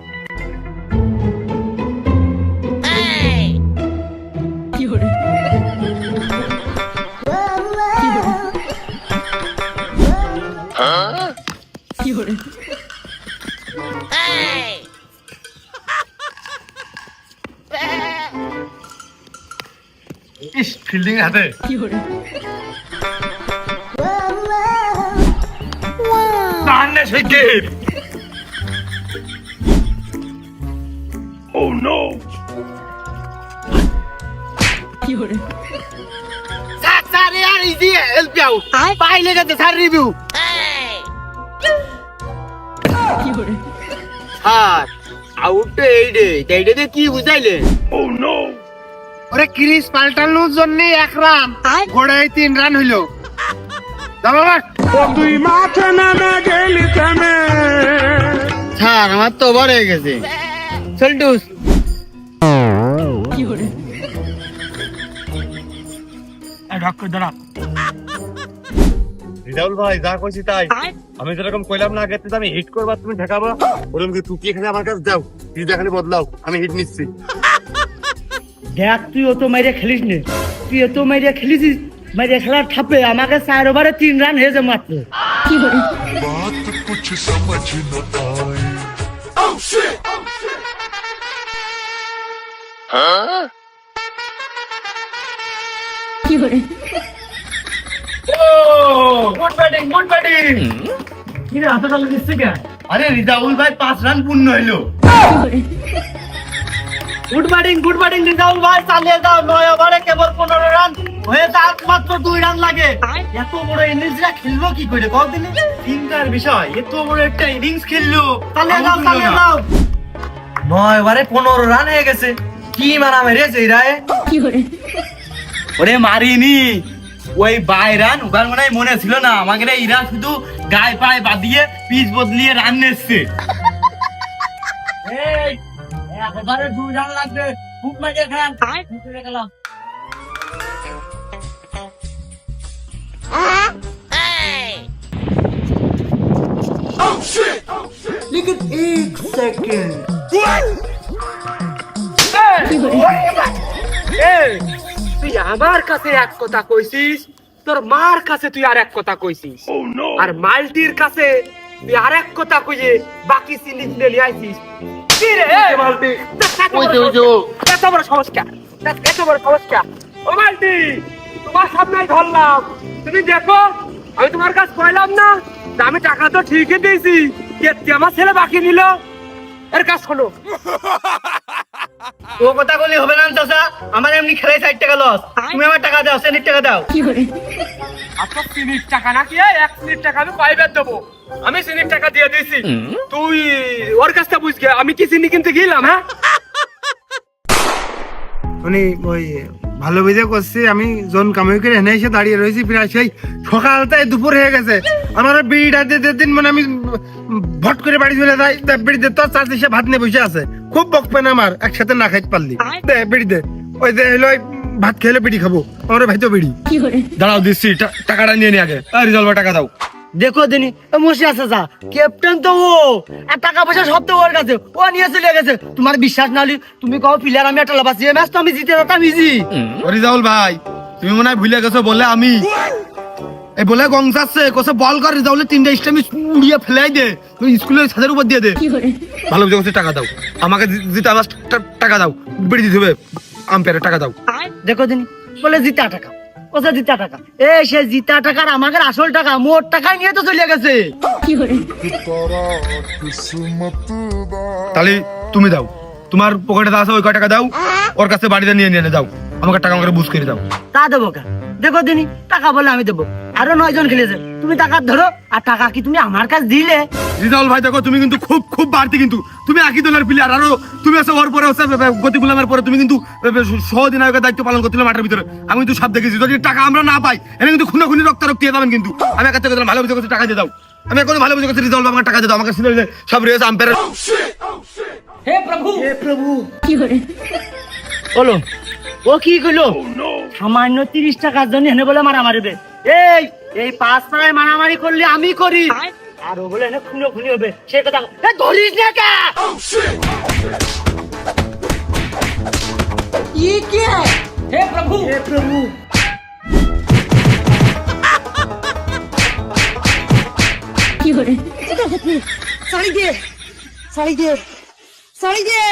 Speaker 5: ইস, ফিল্ডিং এর হাতে
Speaker 3: সামনে শিগগির।
Speaker 7: স্যার यार इजी है, हेल्प आओ पाइले गए सर रिव्यू। স্যার আউট এইডে কি বুঝাইলে?
Speaker 4: ওরে ক্রিস পাল্টানোর জন্য 1 রান, গোড়ায় 3 রান হইলো। দাও বাবা,
Speaker 11: তুই মাঠে নামে গেলি থেমে।
Speaker 7: স্যার আমার তো ওভার হয়ে গেছে। সেলটুস
Speaker 3: দাঁড়া,
Speaker 5: রিজাউল ভাই যা কইছি তাই। আমি যেরকম কইলাম না আগে থেকে, আমি হিট করবা তুমি ঠেকাবা, ওরকম কি তুমি এখানে আমার কাছে যাও, তুই দেখালে বদলাও, আমি হিট নিচ্ছি।
Speaker 7: দেখ তুই ও তো মাইরে খেলিস নে, তুই ও তো মাইরে খেলিস, মাইরে খেলার ঠাপে আমাকে 4 ওভারে 3 রান হয়েছে মাত্র।
Speaker 11: बात कुछ समझ न आए।
Speaker 3: Good batting, good batting. কি রে হাতে তালে দিচ্ছে কেন?
Speaker 7: আরে রিজাউল ভাই 5 রান পূর্ণ হইলো।
Speaker 3: Good batting, good batting Rezaul ভাই, চালিয়ে যাও। 9 ওভারে কেবল 15 রান হয়ে যাক, মাত্র 2 রান লাগে।
Speaker 7: এত বড় ইনিংসটা খেলবো কি করে কদিন?
Speaker 3: চিন্তার বিষয়, এত বড় একটা ইনিংস খেললো।
Speaker 7: চালিয়ে যাও, চালিয়ে যাও।
Speaker 3: 9 ওভারে 15 রান হয়ে গেছে। কি মারা মেরেছে এরা? ওরে মারিনি, ওই বাইরান ওখান মনে ছিল না আমাকে, এরা শুধু গায়ে পায়ে বাঁধিয়ে পিচ বদলিয়ে রান নিচ্ছে।
Speaker 7: একবারে 2 রান লাগবে, খুব মজা খেলাম। গেলাম लेकिन 1 सेकंड।
Speaker 3: তুই আমার কাছে এক কথা কইছিস, তোর মার কাছে তুই আর এক কথা কইছিস, আর মাল্টির কাছে তুই আর এক কথা কইয়ে বাকি চিনি নিয়ে আইছিস। কি রে মাল্টি, এত বড় সমস্যা, এত বড় সমস্যা। ও মাল্টি, তোমার সামনে ধরলাম, তুমি দেখো আমি তোমার কাছে কইলাম না যে আমি টাকা তো ঠিকই দিয়েছি, কে আমার ছেলে বাকি নিল। এর কাজ শোনো,
Speaker 7: ও কথা বলি হবে না চাচা, আমার এমনি খেলাই 60 টাকা লস, তুমি আমার টাকা দাও, 60 টাকা দাও।
Speaker 3: আপনার 3 টাকা নাকি? 1 টাকা আমি পাইবার দেবো, আমি 3 টাকা দিয়ে দিয়েছি, তুই ওর কাছটা বুঝ গে, আমি কি চিনি কিনতে গেলাম? হ্যাঁ,
Speaker 4: উনি ওই ভালো বুঝে করছি, আমি জন কামাই করে এনে এসে দাঁড়িয়ে রয়েছি, প্রায় সেই সকালটাই দুপুর হয়ে গেছে। আমার বিড়িটা দিতে দিন মানে আমি ভট করে বাড়ি চলে যাই, বিড়ি দে, তোর চার্জ এসে ভাত নিয়ে বসে আছে, খুব বকবেন আমার, একসাথে না খাইতে পারলি। দে বিড়ি দে, ওই যে হলো ভাত খেলে বিড়ি খাবো, আমার ভাই তো বিড়ি।
Speaker 6: দাঁড়াও দিচ্ছি, টাকাটা নিয়ে নি আগে। রিজাল্ট ভাই টাকা দাও।
Speaker 7: দেখো দিনি মসি আছে যা, ক্যাপ্টেন তো ও, আর টাকা পয়সা সব তো ওর কাছে, ও নিয়ে চলে গেছে। তোমার বিশ্বাস না হলে তুমি কও প্লেয়ার আমি একটা লাভাছি, এই ম্যাচ তো আমি জিতে যেতাম ইজি।
Speaker 6: রিজাউল ভাই, তুমি মনে হয় ভুলে গেছো, বলে আমি এই বলে গং যাচ্ছে কোসে বল কর, রিজাউলের 3টা স্টাম্প উড়িয়ে ফেলাই দে, তুই স্কুলের ছাদের উপর দিয়ে দে। ভালো বুঝে গেছে, টাকা দাও আমাকে, জিতে আমার টাকা দাও, বেড়ে দিতে হবে, আম্পায়ারের টাকা দাও।
Speaker 7: দেখো দিনি বলে জিতা টাকা, ওসে জিতা টাকা, এই সে জিতা টাকার আমাদের আসল টাকা, মোট টাকা নিয়ে তো চলে গেছে।
Speaker 6: তাহলে তুমি দাও, তোমার পকেটে আছে ওই কয় টাকা দাও, ওর কাছে বাড়িতে নিয়ে নিয়ে যাও, আমাকে টাকা আমাকে বুঝ করে দাও।
Speaker 7: তা দেবো কা? দেখো দিনি টাকা বলে আমি দেবো, আরো 9 জন খেলেছে, তুমি টাকা ধরো, আর টাকা কি তুমি আমার কাছে দিলে?
Speaker 5: রিজাউল ভাই দেখো তুমি কিন্তু খুব খুব বাড়তি, কিন্তু তুমি একই দলের প্লেয়ার, আরো তুমি আছে ওর পরে হচ্ছে গতি গুলামের পরে তুমি কিন্তু সহ অধিনায়কের দায়িত্ব পালন করছিলে মাঠের ভিতরে। আমি কিন্তু সব দেখেছি, যদি টাকা আমরা না পাই এনে কিন্তু খুনি রক্তারক্তি হয়ে যাবেন। কিন্তু আমি একা থেকে ভালো বুঝে করছি টাকা দিয়ে দাও, আমি এখন ভালো বুঝে করছি রিজাউল আমাকে টাকা দিয়ে দাও, আমাকে সিনিয়র সব রেস আম্পায়ার।
Speaker 7: বলো ও কি কইলো? সামান্য 30 টাকার জন্য এনে বলে মারামারি হবে। এই 5 টাকায় মারামারি করলে আমি করি, আর ও বলে এনে খুনি হবে, সে কথা ধরিস না কা। ये क्या है? हे प्रभु साड़ी दे